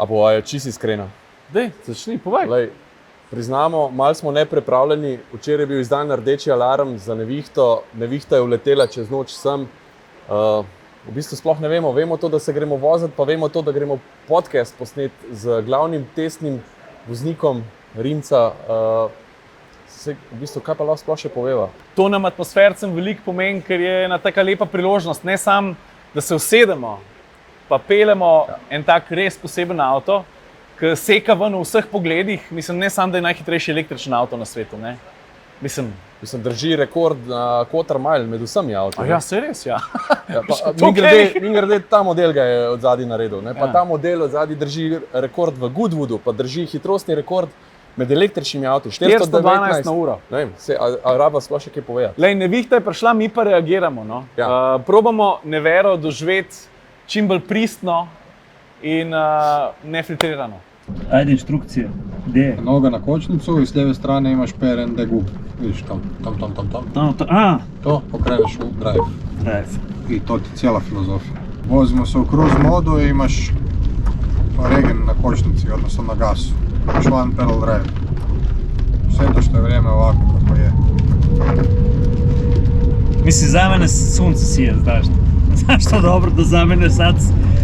A je čisto iskrena? Dej, začni, povej. Lej, priznamo, malo smo nepripravljeni. Včeraj je bil izdan rdeči alarm za nevihto. Nevihta je uletela čez noč sem. V bistvu sploh ne vemo. Vemo to, da se gremo voziti, pa vemo to, da gremo podcast posneti z glavnim testnim voznikom Rimca. V bistvu, kaj pa lahko sploh še poveva? To nam atmosfercem veliko pomeni, ker je ena taka lepa priložnost. Ne samo, da se usedemo, pa peljemo en tak res poseben avto, ki seka ven v vseh pogledih. Mislim, ne samo, da je najhitrejši električni avto na svetu. Ne? Mislim, drži rekord na quarter mile med vsemi avti. Ja, se res, ja. Mimogrede, ta model ga je od zadaj naredil. Ne? Pa ta model od zadaj drži rekord v Goodwoodu, pa drži hitrostni rekord med električnimi avti. 412 na uro. Ne vem, a raba sploh še kaj povedati. Lej, nevihta je prišla, mi pa reagiramo. No? Ja. Probamo nevero doživeti čim bolj pristno in nefiltrirano. Ajde, instrukcije. Gdje je? Noga na kočnicu i s lijeve strane imaš PRND gub. Vidiš tam. To pokreneš u drive. I to ti cijela filozofija. Vozimo se u cruise modu i imaš regen na kočnici, odnosno na gasu. Imaš one pedal drive. Sve to što je vrijeme ovako kako je. Mislim, za mene sunce sije, znaš. Znaš što dobro da za mene sad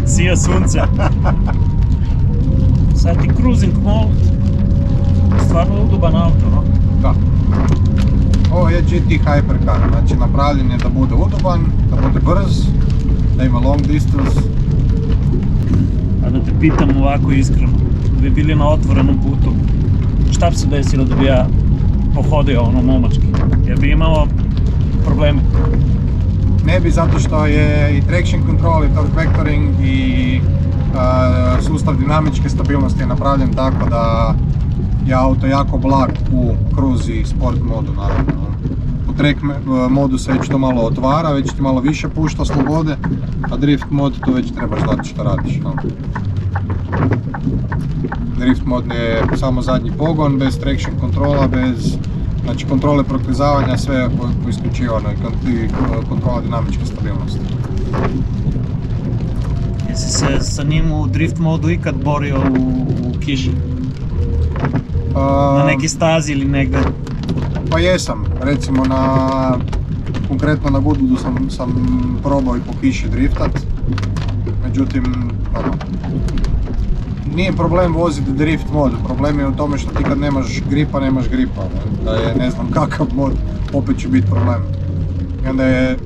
sija sunce. Sad ti cruising mode, stvarno udoban auto, no? Da. Ovo je GT Hypercar, znači napravljen je da bude udoban, da bude brz, da ima long distance. A da te pitam ovako iskreno, da bi bili na otvorenom putu, šta bi se desilo da bi ja pohodio ono momački? Jer bi imao probleme? Ne bi, zato što je i traction control i torque vectoring i sustav dinamičke stabilnosti je napravljen tako da je auto jako blag u cruise i sport modu, naravno. U track modu se već to malo otvara, već ti malo više pušta slobode, a drift mod tu već trebaš znati što radiš. No. Drift mod je samo zadnji pogon, bez traction kontrola, bez kontrole proklizavanja, sve je isključivano i kontrola dinamičke stabilnosti. Jesi se sa njim u drift modu ikad borio u kiši? Na neki stazi ili negdje? Pa jesam, recimo konkretno na Goodwoodu sam probao i po kiši driftat. Međutim, nije problem voziti drift mod, problem je u tome što ti kad nemaš gripa. Da je ne znam kakav mod, opet će biti problem. I onda je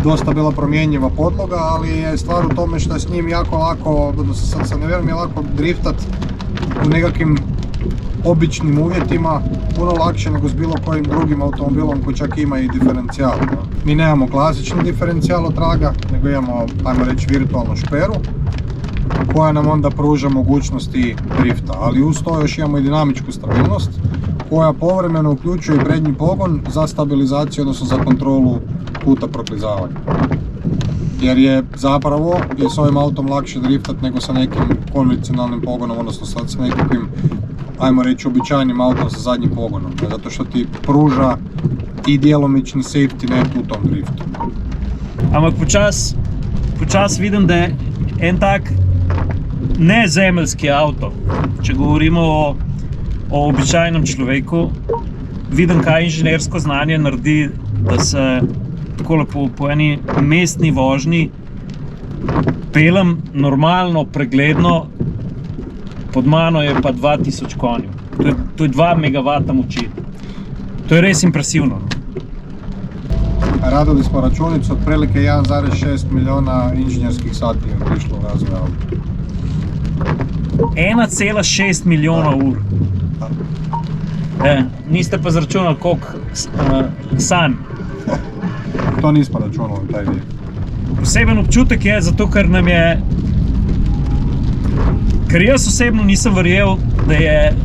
dosta bila promjenjiva podloga, ali je stvar u tome što je s njim jako lako, odnosno sa neverom je lako driftat u nekakvim običnim uvjetima, puno lakše nego s bilo kojim drugim automobilom koji čak ima i diferencijal. Mi nemamo klasični diferencijal od traga, nego imamo, ajmo reći, virtualnu šperu koja nam onda pruža mogućnosti drifta, ali uz to još imamo i dinamičku stabilnost koja povremeno uključuje i prednji pogon za stabilizaciju, odnosno za kontrolu kuta proklizavanja. Jer je zapravo s ovim autom lakše driftat nego sa nekim konvencionalnim pogonom, odnosno sa nekakvim, ajmo reći, uobičajenim autom sa zadnjim pogonom, zato što ti pruža i djelomični safety net u tom driftu. Ampak počas vidim da je en tak nezemeljski avto, če govorimo o običajnem človeku, vidim, kaj inženirsko znanje naredi, da se takole po eni mestni vožnji pelem normalno, pregledno, pod mano je pa 2000 konjev. To je 2 megavata moči. To je res impresivno. Radili smo računicu, otprilike 1,6 milijuna inženjerskih sati je prišlo u razvoj auta. 1,6 milijona ur. Niste pa zračunali koliko sanj. To nismo računali, taj dio. Poseben občutek je zato, ker nam je... Ker jaz osebno nisem verjel, da je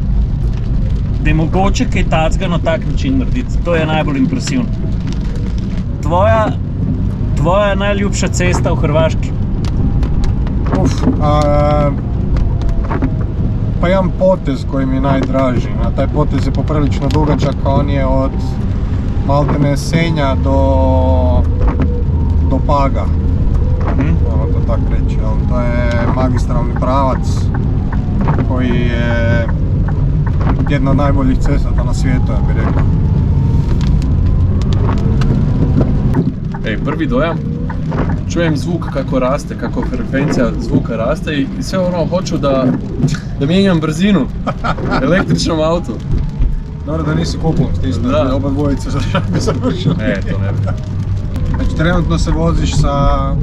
mogoče kaj takega na tak način narediti. To je najbolj impresivno. Tvoja najljubša cesta v Hrvaški? Pa imam potez koji mi je najdraži. Taj potez je poprilično dugačak, on je od maltene Senja do Paga. To tak reći. To je magistralni pravac koji je jedna od najboljih cesta na svijetu, ja bih rekao. Ej, prvi dojam, čujem zvuk kako raste, kako frekvencija zvuka raste i sve ono hoću da mijenjam brzinu električnom autu. Dobro da nisi kuplom stisnuo, Da. oba dvojice bi završili. To ne bi. Znači trenutno se voziš sa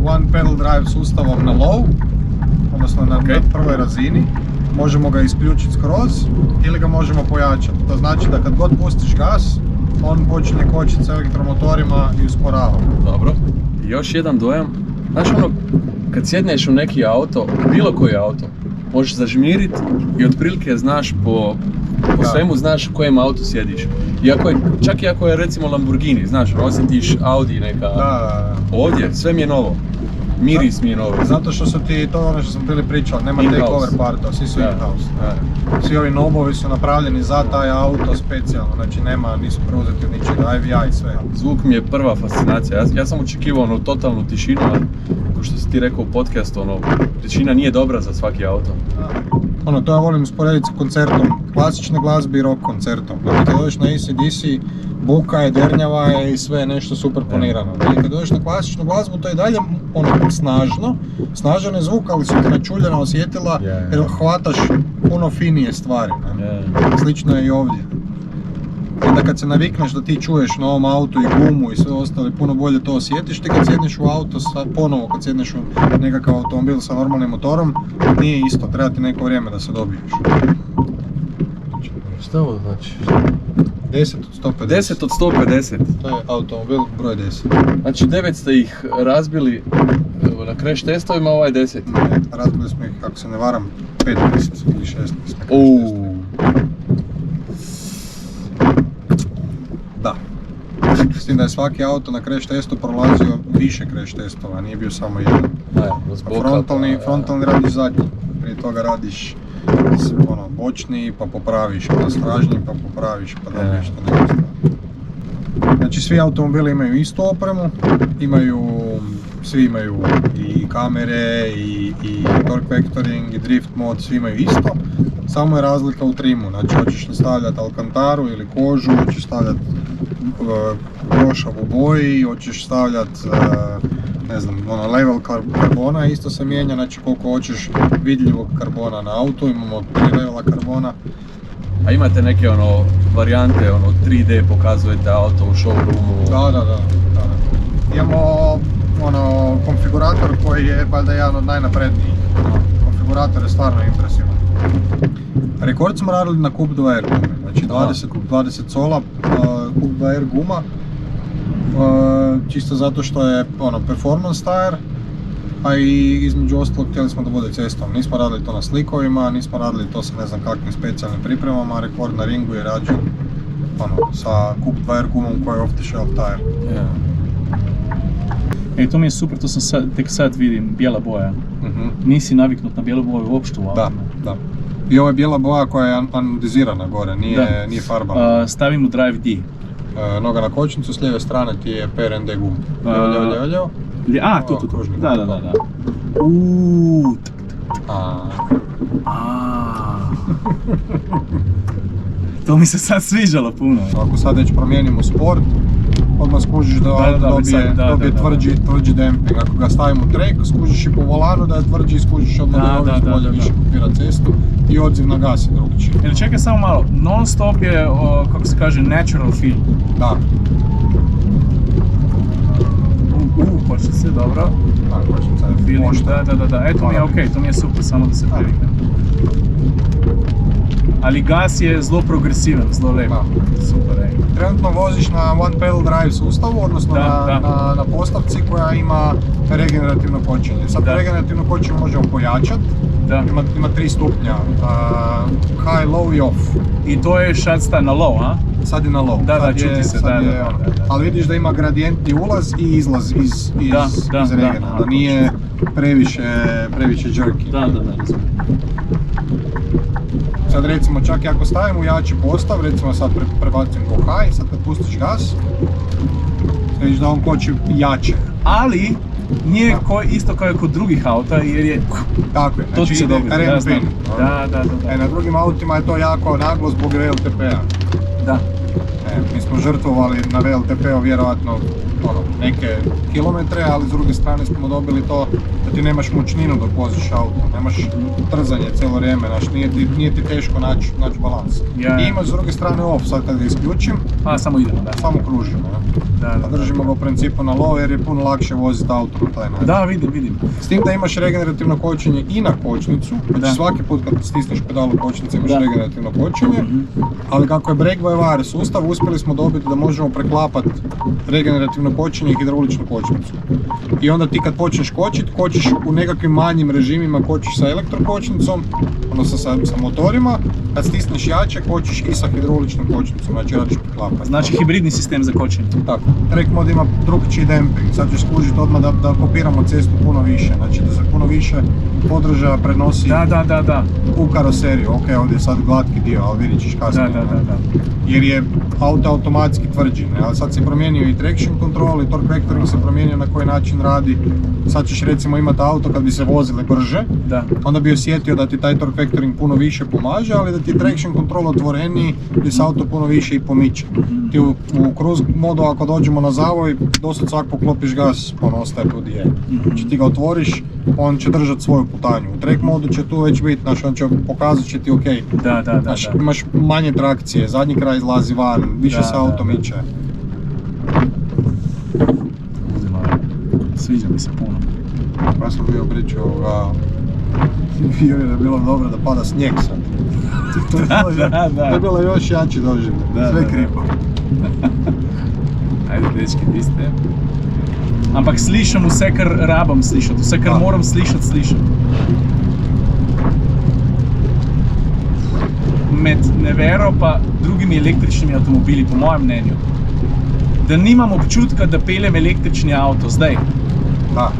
one pedal drive sustavom na low, odnosno na prvoj razini. Možemo ga isključiti skroz ili ga možemo pojačati. To znači da kad god pustiš gas, on počne kočiti s elektromotorima i usporava. Dobro. I još jedan dojam, znaš ono, kad sjedneš u neki auto, bilo koji auto, možeš zažmiriti i otprilike znaš po svemu znaš u kojem autu sjediš. Čak i ako je recimo Lamborghini, znaš, osjetiš Audi neka. Da. Ovdje, sve mi je novo. Miris mi je novo. Zato što su ti, to ono što sam prije pričao, nema In-house. takeover parta, svi su Da. in-house. Svi ovi nobovi su napravljeni za taj auto specijalno, znači nisu preuzeti od ničega, IVI i sve. Zvuk mi je prva fascinacija. Ja sam očekivao ono totalnu tišinu, ali kao što si ti rekao u podcastu, ono, tišina nije dobra za svaki auto. Ono, to ja volim usporediti s koncertom, klasične glazbe i rock koncertom. Dakle, kad dođeš na AC/DC, buka je, dernjava je i sve je nešto super ponirano. Dakle, kad dođeš na klasičnu glazbu, to je dalje ono snažan je zvuk, ali su ti načuljena osjetila jer hvataš puno finije stvari. Slično je i ovdje. I onda kad se navikneš da ti čuješ na ovom autu i gumu i sve ostalo, puno bolje to osjetiš. Ti kad sjedneš u auto, ponovo kad sjedneš u nekakav automobil sa normalnim motorom, nije isto, treba ti neko vrijeme da se dobiješ. Šta ovo znači? 10 od 150. 10 od 150. To je automobil broj 10. Znači 9 ste ih razbili na crash testovima, ovaj 10. Razbili smo ih, kako se ne varam, 15 ili 16 na crash Uuu. Da. S tim da je svaki auto na crash testu prolazio više crash testova, nije bio samo jedan. Frontalni radiš zadnji, prije toga radiš bočni, pa popraviš, pa stražnji, pa popraviš, pa dobiješ to neko stvar. Znači svi automobili imaju istu opremu, svi imaju i kamere, i torque vectoring, i drift mod, svi imaju isto. Samo je razlika u trimu, znači hoćeš li stavljati alkantaru ili kožu, hoćeš stavljati grošav u boji, hoćeš stavljati level karbona isto se mijenja, znači koliko hoćeš vidljivog karbona na autu, imamo 3 levela karbona. A imate neke varijante, 3D pokazujete auto u showroomu? Da. Imamo konfigurator koji je valjda jedan od najnaprednijih. Konfigurator je stvarno impresivan. Rekord smo radili na Coupe 2R gumi, znači 20 sola Coupe 2R guma. Čisto zato što je performance tire, a i između ostalog htjeli smo da bude cestom. Nismo radili to na slikovima, nismo radili to sa ne znam kakvim specijalnim pripremama, rekord na ringu je rađen sa Coupe 2R gumom koja je off the shelf tire. To mi je super, to sam tek sad vidim, bijela boja. Nisi naviknut na bijelu boju uopšte u autu. Da. I ovo je bijela boja koja je anodizirana gore, nije farbana. Stavim u Drive D. Noga na kočnicu, s lijeve strane ti je PRND gum. Lijevo. Tu. Kružni Da. To mi se sad sviđalo puno. Ako sad već promijenimo sport, odmah skužiš da dobije tvrđi demping. Ako ga stavimo u track, skužiš i po volanu da je tvrđi i skužiš odmah da bolje više kopira cestu i odziv na gas je drugčiji. Ili čekaj samo malo, non stop je, kako se kaže, natural feel. Da. Počne se, dobro. Kočnica je mošta. Da, to mi je okej, to mi je super, samo da se priviknem. Ali gas je zelo progresiven, zelo lep. Super, Trenutno voziš na one pedal drive sustavu, odnosno na postavci koja ima regenerativno kočenje. Sad regenerativno kočenje možemo pojačati. Ima 3 stupnja, high, low i off. I to je sad na low, a? Sad je na low. Da, čuti se, ali vidiš da ima gradijentni ulaz i izlaz iz regena, da nije previše jerky. Da, razumijem. Sad recimo čak i ako stavimo u jači postav, recimo sad prebacim go high, sad kad pustiš gas, vidiš da on koči jače. Ali nije isto kao kod drugih auta jer je Tako je, to znači ti se ide dobije. REM Da, znam. pin. Da. Na drugim autima je to jako naglo zbog VLTP-a. Da. Mi smo žrtvovali na VLTP-u vjerojatno neke kilometre, ali s druge strane smo dobili to da ti nemaš mučninu dok voziš auto, nemaš trzanje cijelo vrijeme, nije ti teško naći balans. I imaš s druge strane off, sad kad ga isključim, samo idemo, da. samo kružimo. Držimo ga u principu na low jer je puno lakše voziti auto na taj način. Da, vidim. S tim da imaš regenerativno kočenje i na kočnicu, znači svaki put kad stisneš pedalu kočnice imaš regenerativno kočenje, ali kako je brake by wire sustav, uspjeli smo dobiti da možemo preklapati regenerativno kočenje i hidrauličnu kočnicu. I onda ti kad počneš kočiš u nekakvim manjim režimima, kočiš sa elektrokočnicom, odnosno sa motorima, kad stisneš jače kočiš i sa hidrauličnom kočnicom, znači radiš preklapati. Znači hibridni sistem za kočenje. Tako. Track mod ima drugčiji damping, sad ćeš skužiti odmah da kopiramo cestu puno više, znači da se puno više podržaja prenosi u karoseriju. Ok, ovdje je sad glatki dio, ali vidit ćeš kasnije. Da. Jer je auto automatski tvrđi, ali sad se promijenio i traction control i torque vectoring se promijenio na koji način radi. Sad ćeš recimo imati auto kad bi se vozile brže, onda bi osjetio da ti taj torque vectoring puno više pomaže, ali da ti je traction control otvoreniji gdje se auto puno više i pomiče. Ti u cruise modu ako dođemo na zavoj, dosad svak poklopiš gas, on ostaje tu gdje je. Znači ti ga otvoriš, on će držati svoju putanju. U track modu će tu već biti, znači on će pokazat će ti ok. Znači imaš manje trakcije, zadnji kraj izlazi van, više se auto miče. Sviđa mi se puno. Ja sam bio pričao da je bilo dobro da pada snijeg sad. To je bilo još jači doživljaj, sve kripo. Ajde dečki, vi ste. Ampak slišam vse, kar rabam slišati, vse, kar moram slišati. Med Nevero pa drugimi električnimi avtomobili, po mojem mnenju, da nimam občutka, da peljem električni avto zdaj. Da.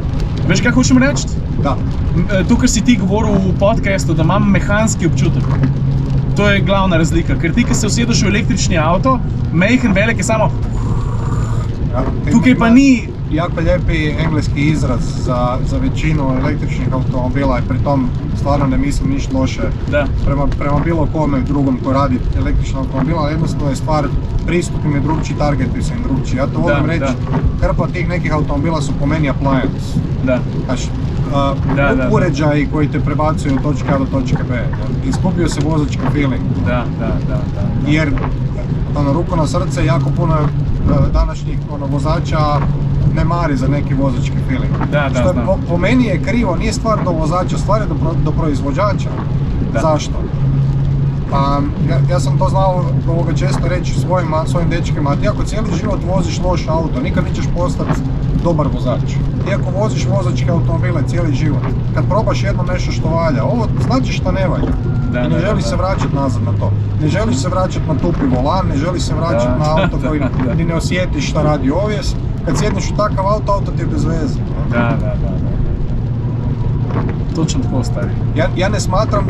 Veš, kaj hočem reči? Da. To, kar si ti govoril v podcastu, da imam mehanski občutek. To je glavna razlika, ker ti, ki se usedeš v električni avto, majhen, velik je samo... Tukaj pa ni... Jako lijepi engleski izraz za većinu električnih automobila i pri tom stvarno ne mislim ništa loše prema bilo kome drugom koji radi električni automobil, ali jednostavno je stvar pristup im je drugčiji, targeti su im drugčiji. Ja to volim reći, hrpa tih nekih automobila su po meni appliance. Znači, uređaji koji te prebacuju od točke A do točke B. Iskupio se vozački feeling. Jer, ruku na srce, jako puno današnjih vozača ne mari za neki vozački feeling. Što je, po meni je krivo, nije stvar do vozača, stvar je do proizvođača. Zašto? Ja sam to znao često reći svojim dečkima, ti ako cijeli život voziš loš auto, nikad nećeš postati dobar vozač. Ti ako voziš vozačke automobile cijeli život, kad probaš jedno nešto što valja, ovo znači šta ne valja. I ne želiš se vraćati nazad na to. Ne želiš se vraćati na tupi volan, ne želiš se vraćati na auto koji ti ne osjetiš šta radi ovjes. Kad sjedneš u takav auto ti je bez veze. Točno tako, stari. Ja ne smatram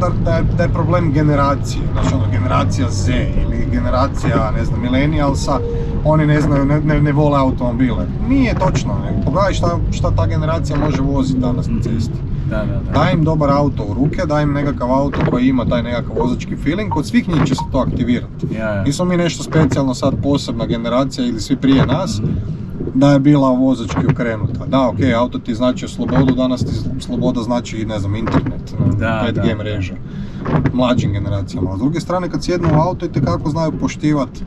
da je problem generacije, znači generacija Z ili generacija, ne znam, millennialsa, oni ne znaju, ne vole automobile. Nije točno, pogledaj šta ta generacija može voziti danas na cesti. Daj im dobar auto u ruke, daj im nekakav auto koji ima taj nekakav vozački feeling, kod svih njih će se to aktivirati. Nismo mi nešto specijalno sad posebna generacija ili svi prije nas, da je bila vozački okrenuta. Da, ok, auto ti znači slobodu, danas ti sloboda znači, ne znam, internet, 5G mreža, mlađim generacijama. A s druge strane, kad sjednu u auto, itekako znaju poštivati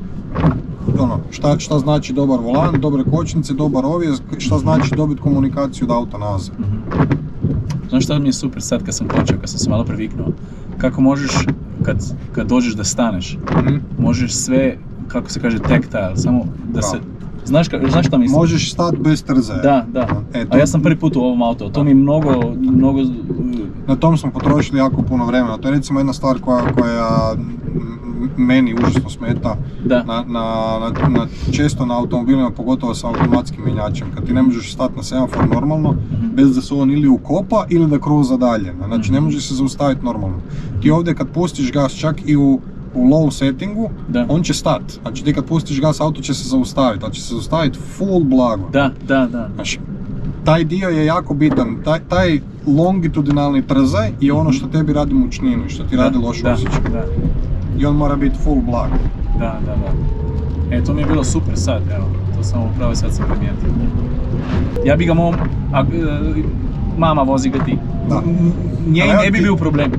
šta znači dobar volan, dobre kočnice, dobar ovjes, šta znači dobiti komunikaciju od auta nazad. Znaš šta mi je super sad kad sam počeo, kad sam se malo priviknuo? Kako možeš, kad dođeš da staneš, možeš sve, kako se kaže, tactile, samo da se... Znaš šta mislim? Možeš stati bez trzaja. Da. A ja sam prvi put u ovom autu, to mi mnogo... Na tom smo potrošili jako puno vremena. To je recimo jedna stvar koja meni užasno smeta. Često na automobilima, pogotovo sa automatskim mjenjačem. Kad ti ne možeš stati na semafor normalno, bez da se on ili ukopa ili da kruza dalje. Znači ne možeš se zaustaviti normalno. Ti ovdje kad pustiš gas čak i u low settingu, on će stati. Znači ti kad pustiš gas, auto će se zaustaviti, ali će se zaustaviti full blago. Da. Znači, taj dio je jako bitan, taj longitudinalni trzaj je ono što tebi radi mučninu i što ti radi loš osjećaj. I on mora biti full blag. Da. To mi je bilo super sad, evo, to sam upravo sad sam primijetio. Ja bi ga mama vozi ga ti. Da. Njej ne bi bio problem.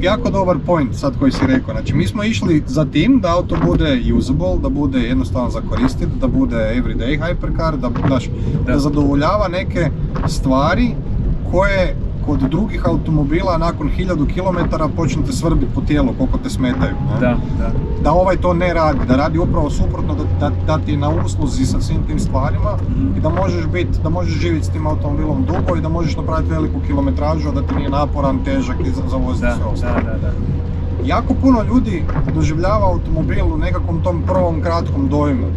Jako dobar point sad koji si rekao, znači mi smo išli za tim da auto bude usable, da bude jednostavno za koristiti, da bude everyday hypercar, da zadovoljava neke stvari koje kod drugih automobila nakon 1000 km počnete svrbiti po tijelu koliko te smetaju. Da ovaj to ne radi, da radi upravo suprotno, da ti je na usluzi sa svim tim stvarima i da možeš živjeti s tim automobilom dugo i da možeš napraviti veliku kilometražu, a da ti nije naporan, težak i zavoziti sve ostalo. Jako puno ljudi doživljava automobil u nekakvom tom prvom kratkom dojmu.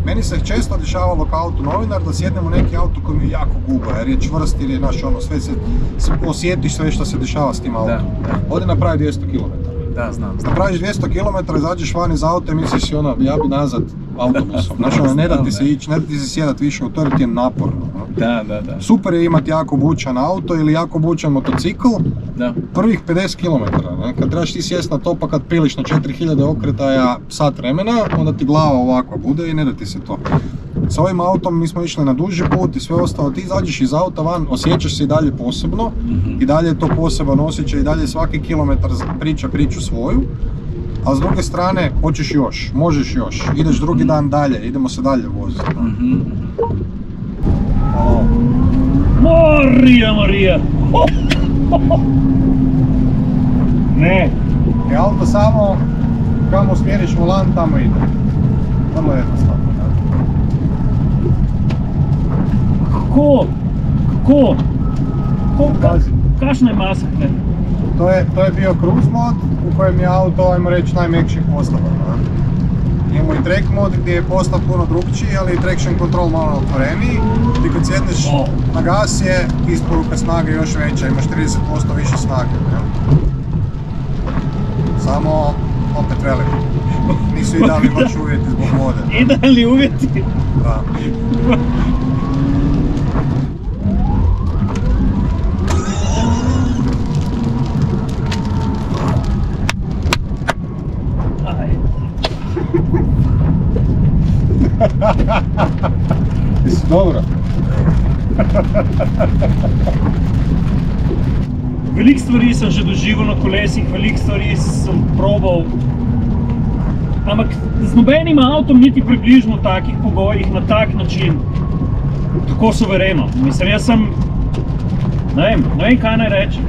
Meni se često dešavalo kao autonovinar da sjednem u neki auto koji mi je jako guba jer je čvrst ili je sve osjetiš sve što se dešava s tim autom. Ode napravi 200 km. Da, znam. Napraviš 200 km, izađeš van iz auta i misliš si ja bi nazad autobusom. Znači ne da ti se ići, ne da ti se sjedat više u to jer ti je naporno. Da. Super je imati jako bučan auto ili jako bučan motocikl. Prvih 50 km, kad trebaš ti sjest na to pa kad piliš na 4000 okretaja sat vremena, onda ti glava ovakva bude i ne da ti se to. S ovim autom mi smo išli na duži put i sve ostalo, ti izađeš iz auta van, osjećaš se i dalje posebno, i dalje je to poseban osjećaj, i dalje svaki kilometar priča priču svoju, a s druge strane hoćeš još, možeš još, ideš drugi dan dalje, idemo se dalje voziti. Marija! Ne! I auto samo, kamo smjeriš volan, tamo ide. Vrlo jednostavno. Kako? Kakšna je masa? To je bio cruise mod u kojem je auto, ajmo reći, najmekši postav. Imamo i track mod gdje je postav puno drugčiji, ali i traction control malo otvoreniji. Ti kad sjedneš na gas je isporuka snage još veća, imaš 30% više snage. Samo opet veliko. Nisu idealni baš uvjeti zbog vode. Idealni uvjeti? Da. Jesi dobro? Veliko stvari sem že doživel na kolesih, veliko stvari sem probal. Ampak z nobenim avtom niti približno v takih pogojih, na tak način, tako suvereno. Mislim, jaz sem, ne vem kaj naj rečem.